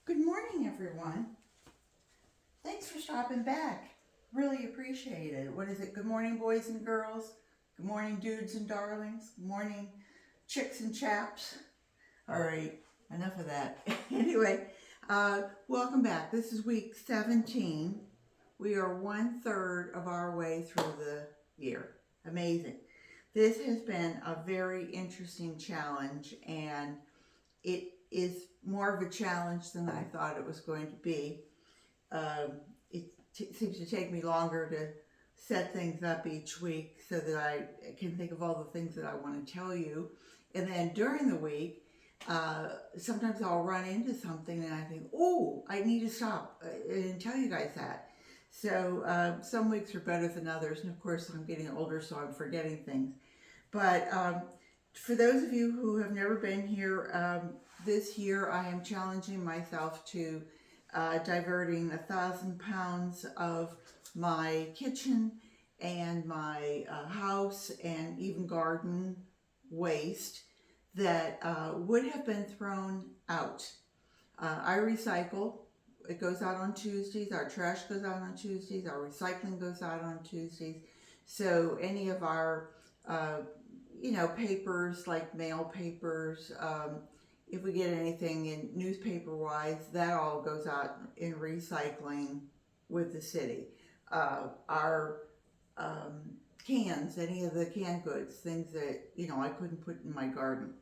Good morning, everyone. Thanks for stopping back. Really appreciate it. What is it? Good morning, boys and girls. Good morning, dudes and darlings. Good morning, chicks and chaps. All right, enough of that. Anyway, welcome back. This is week 17. We are 1/3 of our way through the year. Amazing. This has been a very interesting challenge, and it is more of a challenge than I thought it was going to be. It seems to take me longer to set things up each week so that I can think of all the things that I want to tell you. And then during the week, sometimes I'll run into something and I think, oh, I need to stop and tell you guys that. So some weeks are better than others, and of course I'm getting older, so I'm forgetting things. But for those of you who have never been here, this year I am challenging myself to diverting 1,000 pounds of my kitchen and my house and even garden waste that would have been thrown out. I recycle. It goes out on Tuesdays. Our trash goes out on Tuesdays. Our recycling goes out on Tuesdays. So any of our papers like mail papers, if we get anything in newspaper wise, that all goes out in recycling with the city. Our cans, any of the canned goods, things that I couldn't put in my garden,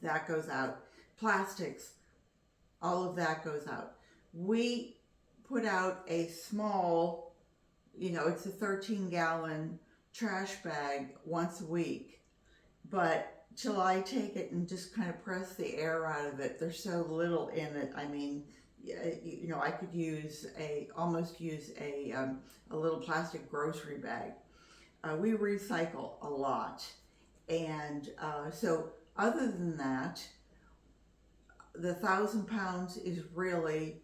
that goes out. Plastics, all of that goes out. We put out a small, it's a 13-gallon trash bag once a week, but till I take it and just kind of press the air out of it, there's so little in it. I mean, I could almost use a little plastic grocery bag. We recycle a lot, and so other than that, the 1,000 pounds is really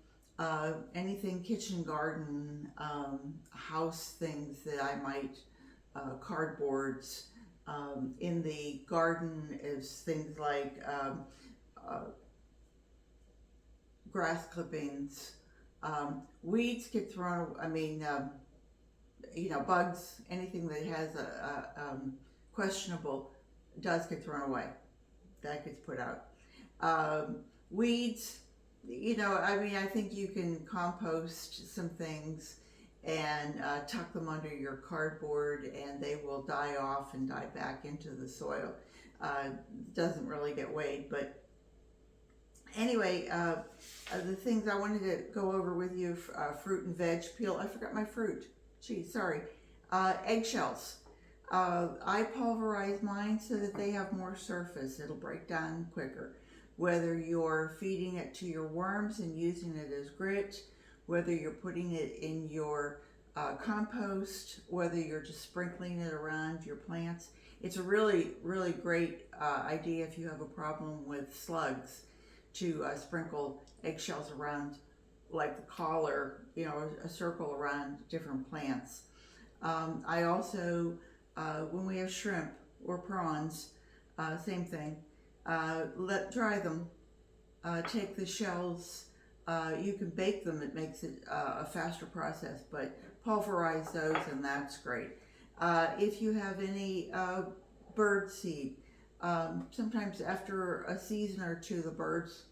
anything kitchen, garden, house things that I might, cardboards. In the garden is things like grass clippings. Weeds get thrown. Bugs. Anything that has a questionable does get thrown away. That gets put out. Weeds. I think you can compost some things and tuck them under your cardboard, and they will die off and die back into the soil. Doesn't really get weighed, but anyway, the things I wanted to go over with you: fruit and veg peel. I forgot my fruit. Gee, sorry. Eggshells. I pulverize mine so that they have more surface. It'll break down quicker. Whether you're feeding it to your worms and using it as grit, whether you're putting it in your compost, whether you're just sprinkling it around your plants. It's a really, really great idea if you have a problem with slugs to sprinkle eggshells around, like the collar, a circle around different plants. I also, when we have shrimp or prawns, same thing, dry them, take the shells. You can bake them, it makes it a faster process, but pulverize those and that's great. If you have any bird seed, sometimes after a season or two, the birds,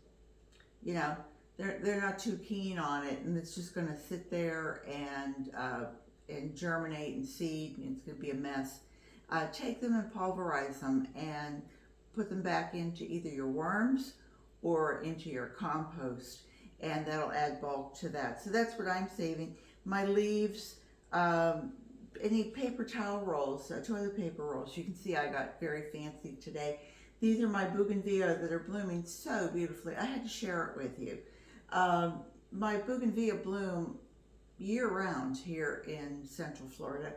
they're not too keen on it, and it's just going to sit there and germinate and seed, and it's going to be a mess. Take them and pulverize them and put them back into either your worms or into your compost, and that'll add bulk to that. So that's what I'm saving. My leaves, any paper towel rolls, toilet paper rolls. You can see I got very fancy today. These are my bougainvillea that are blooming so beautifully. I had to share it with you. My bougainvillea bloom year-round here in Central Florida,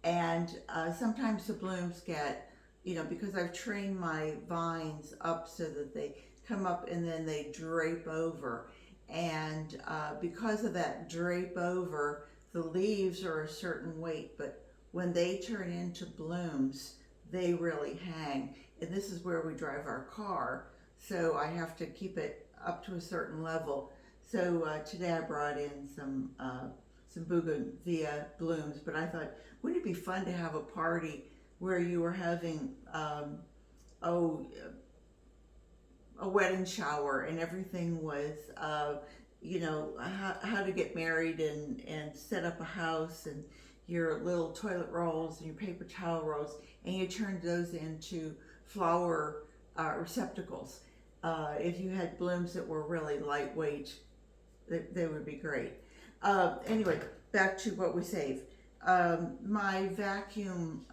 and sometimes the blooms get, because I've trained my vines up so that they come up and then they drape over, and because of that drape over, the leaves are a certain weight, but when they turn into blooms, they really hang. And this is where we drive our car, so I have to keep it up to a certain level. So today I brought in some bougainvillea blooms, but I thought, wouldn't it be fun to have a party where you were having oh a wedding shower and everything was how to get married and set up a house and your little toilet rolls and your paper towel rolls, and you turned those into flower receptacles. If you had blooms that were really lightweight, they would be great. Anyway, back to what we save. My vacuum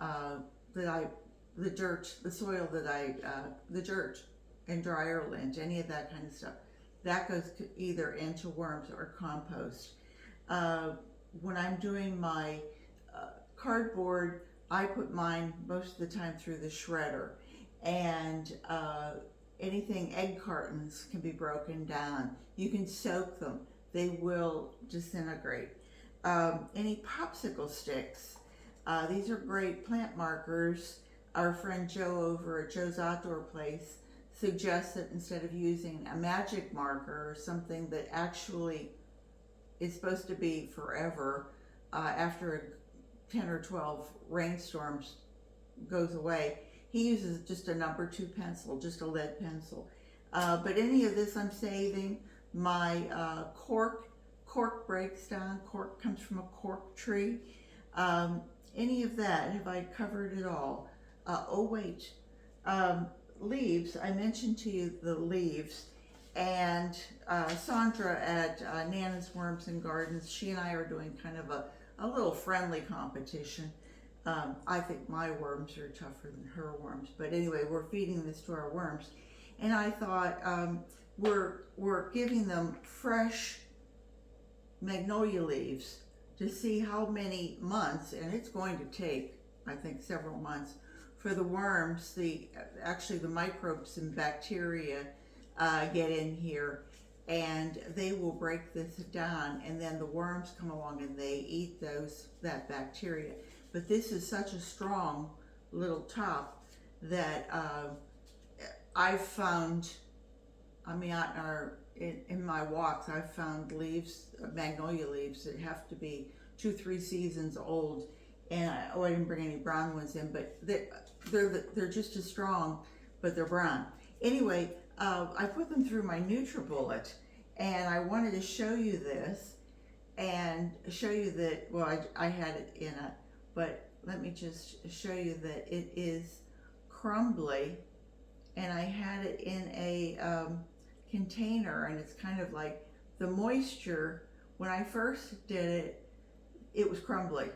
the dirt, the soil the dirt and dryer lint, any of that kind of stuff, that goes either into worms or compost. When I'm doing my cardboard, I put mine most of the time through the shredder, and anything, egg cartons can be broken down. You can soak them, they will disintegrate. Any popsicle sticks, these are great plant markers. Our friend Joe over at Joe's Outdoor Place suggests that instead of using a magic marker or something that actually is supposed to be forever, after 10 or 12 rainstorms goes away, he uses just a number 2 pencil, just a lead pencil. But any of this I'm saving. My cork breaks down. Cork comes from a cork tree. Any of that, have I covered it all? Oh wait, leaves, I mentioned to you the leaves, and Sandra at Nana's Worms and Gardens, she and I are doing kind of a little friendly competition. I think my worms are tougher than her worms, but anyway, we're feeding this to our worms, and I thought we're giving them fresh magnolia leaves to see how many months, and it's going to take, I think, several months for the worms, the microbes and bacteria get in here, and they will break this down, and then the worms come along and they eat that bacteria. But this is such a strong little top that I've found, in my walks, I've found leaves, magnolia leaves that have to be 2-3 seasons old, and I didn't bring any brown ones in, but they're just as strong, but they're brown. Anyway, I put them through my NutriBullet, and I wanted to show you this and show you that, well, I had it in a, but let me just show you that it is crumbly, and I had it in a container, and it's kind of like the moisture, when I first did it, it was crumbly.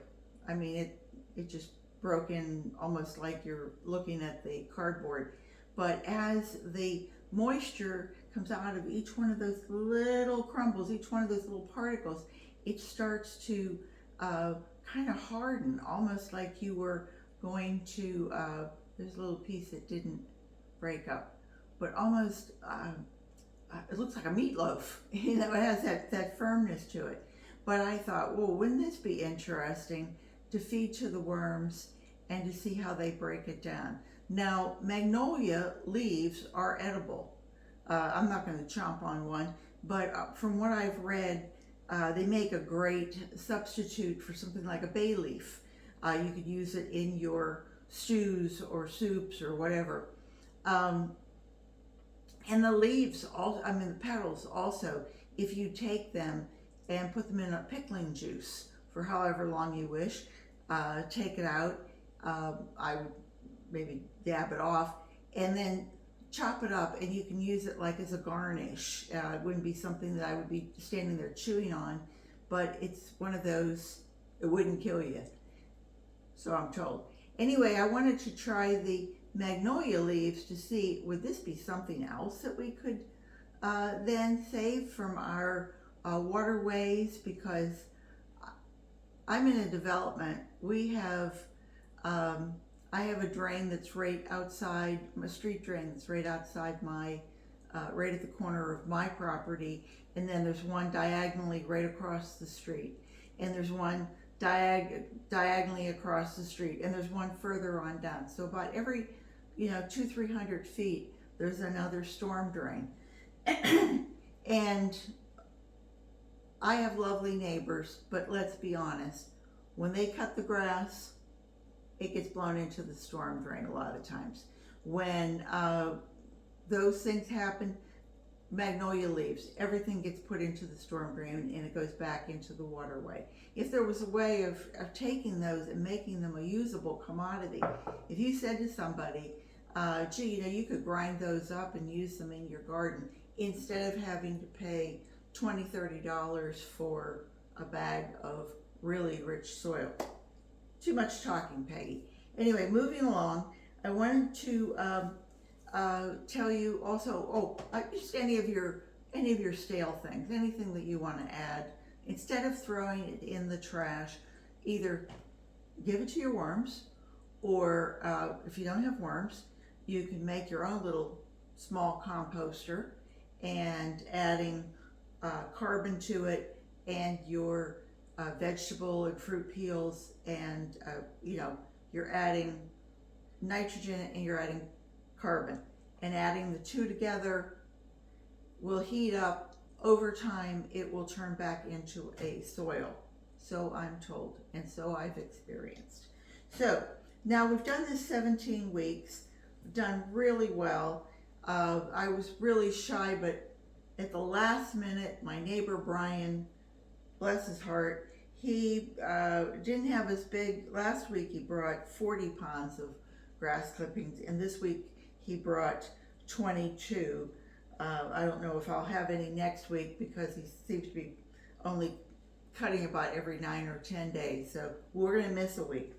I mean, it just broke in almost like you're looking at the cardboard. But as the moisture comes out of each one of those little crumbles, each one of those little particles, it starts to kind of harden, almost like you were going to, there's a little piece that didn't break up, but almost, it looks like a meatloaf. It has that firmness to it. But I thought, well, wouldn't this be interesting to feed to the worms and to see how they break it down? Now, magnolia leaves are edible. I'm not going to chomp on one, but from what I've read, they make a great substitute for something like a bay leaf. You could use it in your stews or soups or whatever. And the leaves, the petals also, if you take them and put them in a pickling juice for however long you wish, take it out, I would maybe dab it off, and then chop it up, and you can use it like as a garnish. It wouldn't be something that I would be standing there chewing on, but it's one of those, it wouldn't kill you, so I'm told. Anyway, I wanted to try the magnolia leaves to see, would this be something else that we could then save from our waterways, because I'm in a development. We have, I have a drain that's right outside, a street drain that's right outside my, right at the corner of my property, and then there's one diagonally right across the street, and there's one diagonally across the street, and there's one further on down. So about every, 200-300 feet, there's another storm drain. And I have lovely neighbors, but let's be honest, when they cut the grass, it gets blown into the storm drain a lot of times. When those things happen, magnolia leaves, everything gets put into the storm drain and it goes back into the waterway. If there was a way of taking those and making them a usable commodity, if you said to somebody, gee, you could grind those up and use them in your garden instead of having to pay $20, $30 for a bag of really rich soil. Too much talking, Peggy. Anyway, moving along, I wanted to tell you also, just any of your stale things, anything that you want to add, instead of throwing it in the trash, either give it to your worms, or if you don't have worms, you can make your own little small composter and adding carbon to it and your vegetable and fruit peels, and you're adding nitrogen and you're adding carbon, and adding the two together will heat up. Over time it will turn back into a soil, so I'm told, and so I've experienced. So now we've done this 17 weeks, done really well. I was really shy, but at the last minute, my neighbor Brian, bless his heart, he didn't have as big. Last week he brought 40 pounds of grass clippings, and this week he brought 22. I don't know if I'll have any next week because he seems to be only cutting about every 9 or 10 days, so we're gonna miss a week.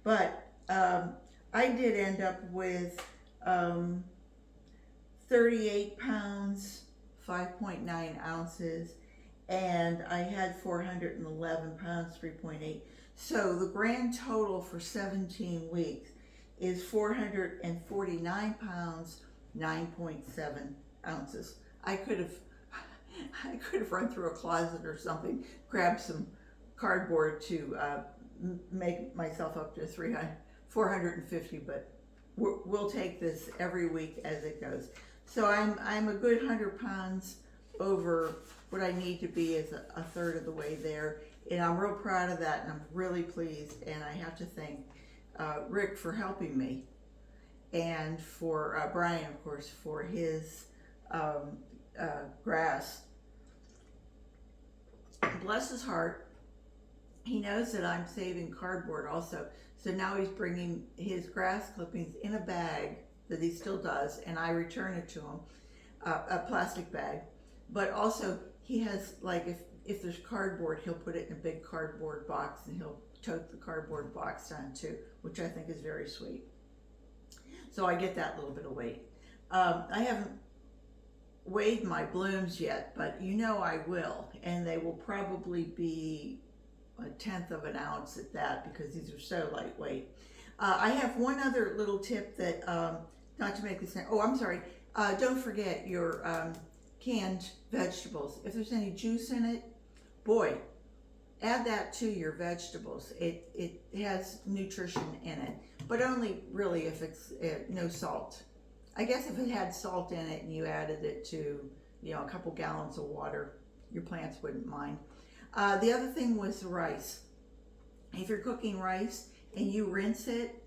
But I did end up with 38 pounds, 5.9 ounces, and I had 411 pounds, 3.8. So the grand total for 17 weeks is 449 pounds, 9.7 ounces. I could have run through a closet or something, grabbed some cardboard to make myself up to 450, but we'll take this every week as it goes. So I'm a good 100 pounds over what I need to be, as a third of the way there, and I'm real proud of that, and I'm really pleased. And I have to thank Rick for helping me, and for Brian, of course, for his grass. Bless his heart, he knows that I'm saving cardboard also, so now he's bringing his grass clippings in a bag that he still does, and I return it to him, a plastic bag. But also he has, like, if there's cardboard, he'll put it in a big cardboard box and he'll tote the cardboard box down too, which I think is very sweet. So I get that little bit of weight. I haven't weighed my blooms yet, but I will, and they will probably be 1/10 of an ounce at that, because these are so lightweight. I have one other little tip that, not to make this, I'm sorry, don't forget your canned vegetables. If there's any juice in it, boy, add that to your vegetables. It has nutrition in it, but only really if it's no salt. I guess if it had salt in it and you added it to a couple gallons of water, your plants wouldn't mind. The other thing was the rice. If you're cooking rice and you rinse it,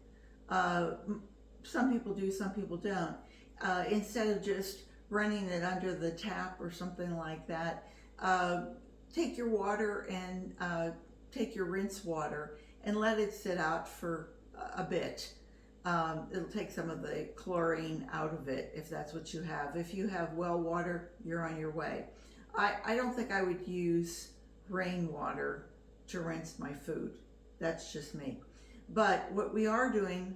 some people do, some people don't. Instead of just running it under the tap or something like that, take your water and take your rinse water and let it sit out for a bit. It'll take some of the chlorine out of it if that's what you have. If you have well water, you're on your way. I don't think I would use rainwater to rinse my food. That's just me. But what we are doing,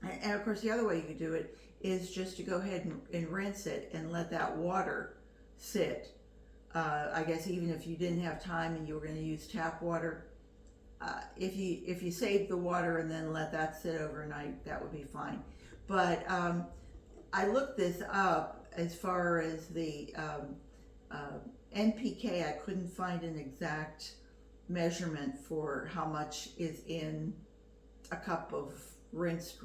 and of course the other way you could do it, is just to go ahead and rinse it and let that water sit. I guess even if you didn't have time and you were going to use tap water, if you save the water and then let that sit overnight, that would be fine. But I looked this up as far as the NPK. I couldn't find an exact measurement for how much is in a cup of rinsed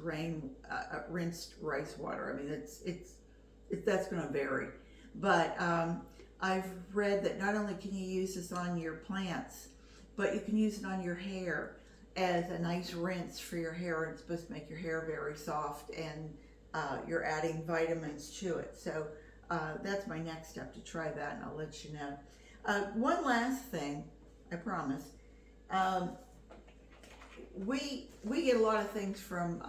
rice water. I mean, it's That's going to vary. But I've read that not only can you use this on your plants, but you can use it on your hair as a nice rinse for your hair. It's supposed to make your hair very soft, and you're adding vitamins to it. So that's my next step, to try that, and I'll let you know. One last thing, I promise. We get a lot of things from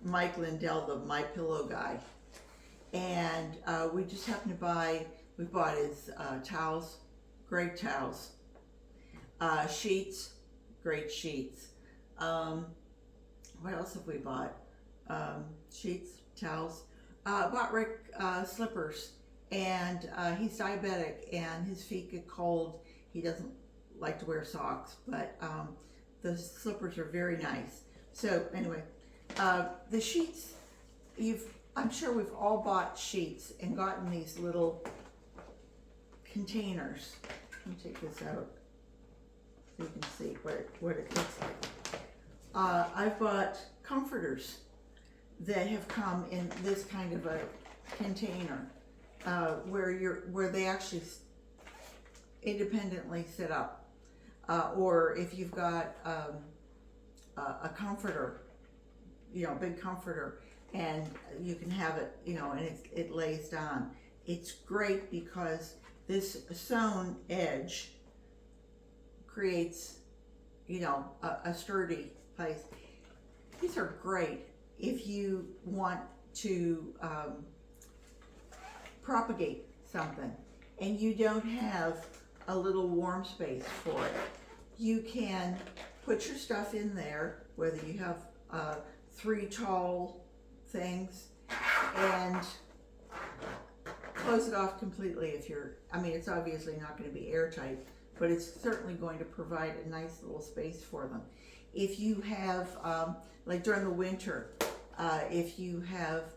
Mike Lindell, the My Pillow guy, and we just happened to we bought his towels, great towels, sheets, great sheets. What else have we bought? Sheets, towels. Bought Rick slippers, and he's diabetic and his feet get cold. He doesn't like to wear socks, but the slippers are very nice. So anyway, the sheets, I'm sure we've all bought sheets and gotten these little containers. Let me take this out so you can see what it looks like. I've bought comforters that have come in this kind of a container, where they actually independently sit up. Or if you've got a comforter, a big comforter, and you can have it, and it lays down. It's great because this sewn edge creates, a sturdy place. These are great if you want to propagate something and you don't have a little warm space for it. You can put your stuff in there, whether you have 3 tall things, and close it off completely if it's obviously not going to be airtight, but it's certainly going to provide a nice little space for them. If you have, like during the winter, if you have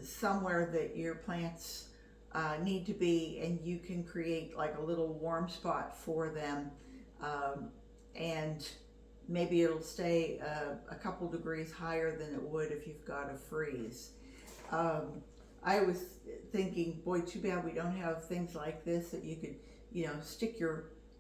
somewhere that your plants need to be, and you can create like a little warm spot for them, and maybe it'll stay a couple degrees higher than it would if you've got a freeze. I was thinking, boy, too bad we don't have things like this that you could,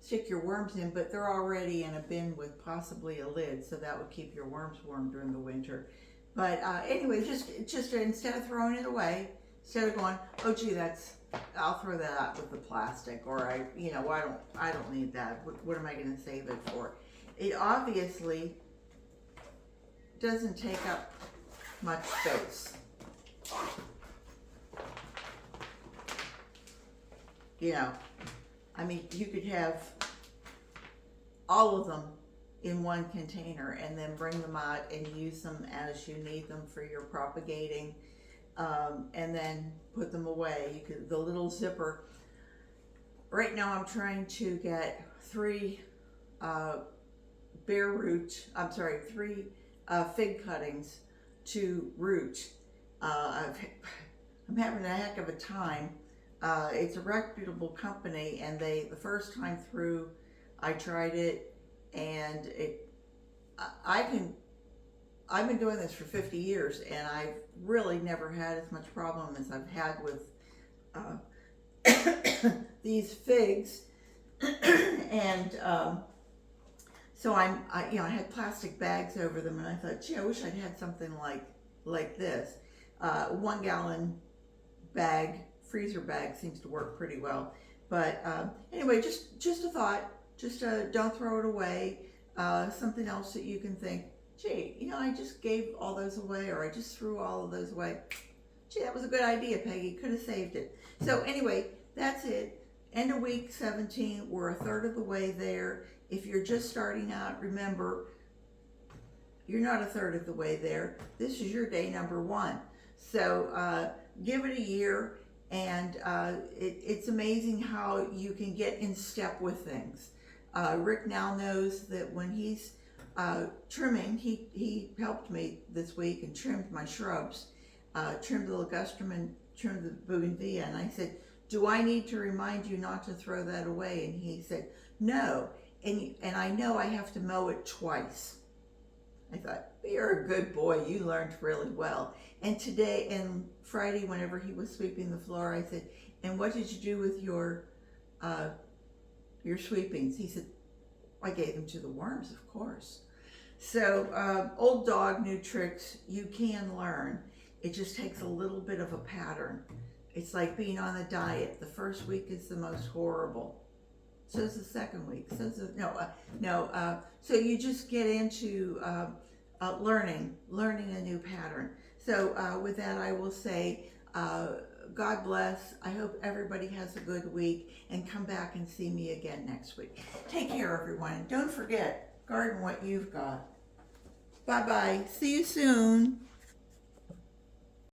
stick your worms in, but they're already in a bin with possibly a lid, so that would keep your worms warm during the winter. But anyway, just instead of throwing it away, instead of going, oh gee, I'll throw that out with the plastic, or I don't need that. What am I going to save it for? It obviously doesn't take up much space. You could have all of them in one container and then bring them out and use them as you need them for your propagating, and then put them away. The little zipper. Right now I'm trying to get 3 fig cuttings to root. I'm having a heck of a time. It's a reputable company, and the first time through I tried it, and I've been doing this for 50 years, and I've really never had as much problem as I've had with these figs. And so I had plastic bags over them, and I thought, gee, I wish I'd had something like this. 1 gallon bag, freezer bag, seems to work pretty well. But anyway, just a thought. Just don't throw it away. Something else that you can think, gee, I just gave all those away, or I just threw all of those away. Gee, that was a good idea, Peggy. Could have saved it. So anyway, that's it. End of week 17. We're a third of the way there. If you're just starting out, remember, you're not a third of the way there. This is your day number 1. So give it a year, and it's amazing how you can get in step with things. Rick now knows that when he's trimming, he helped me this week and trimmed my shrubs, trimmed the ligustrum and trimmed the bougainvillea, and I said, do I need to remind you not to throw that away? And he said, no, and I know I have to mow it twice. I thought, You're a good boy. You learned really well. And today and Friday, whenever he was sweeping the floor, I said, "And what did you do with uh, your sweepings?" He said, "I gave them to the worms, of course." So, old dog, new tricks. You can learn. It just takes a little bit of a pattern. It's like being on a diet. The first week is the most horrible. So is the second week. So is the, no, no. So you just get into learning a new pattern. So with that, I will say, God bless. I hope everybody has a good week, and come back and see me again next week. Take care, everyone. And don't forget, garden what you've got. Bye bye. See you soon.